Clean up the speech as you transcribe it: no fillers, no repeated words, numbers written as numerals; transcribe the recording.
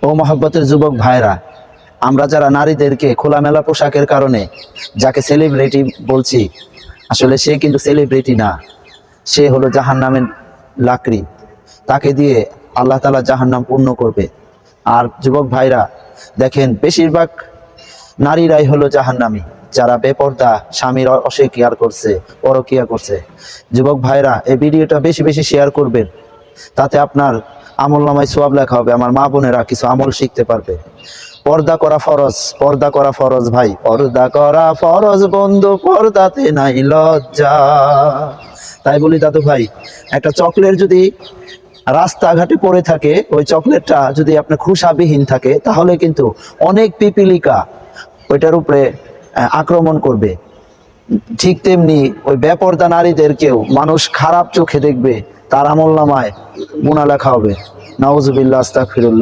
ও মহব্বতের যুবক ভাইরা, আমরা যারা নারীদেরকে খোলামেলা পোশাকের কারণে যাকে সেলিব্রিটি বলছি, আসলে সে কিন্তু সেলিব্রিটি না, সে হলো জাহান্নামের লাকড়ি। তাকে দিয়ে আল্লাহ তাআলা জাহান্নাম পূর্ণ করবে। আর যুবক ভাইরা দেখেন, বেশিরভাগ নারীরাই হলো জাহান্নামী, যারা বেপর্দা, স্বামীর অস্বীকার করছে, পরকিয়া করছে। যুবক ভাইরা, এই ভিডিওটা বেশি বেশি শেয়ার করবেন, তাতে আপনার আমলনামায় সওয়াব লেখা হবে। আমার মা বোনেরা কিছু আমল শিখতে পারবে। পর্দা করা ফরজ, পর্দা করা ফরজ ভাই, পর্দা করা ফরজ বন্ধু, পর্দাতে নাই লজ্জা। তাই বলি দাদু ভাই, একটা চকলেট যদি রাস্তাঘাটে পড়ে থাকে, ওই চকলেটটা যদি আপনার খোসাবিহীন থাকে, তাহলে কিন্তু অনেক পিপিলিকা ওইটার উপরে আক্রমণ করবে। ঠিক তেমনি ওই বেপর্দা নারীদেরকেও মানুষ খারাপ চোখে দেখবে, তার আমলনামায় গুনাহ লেখা হবে। নাউজুবিল্লাহ, আস্তাগফিরুল্লাহ।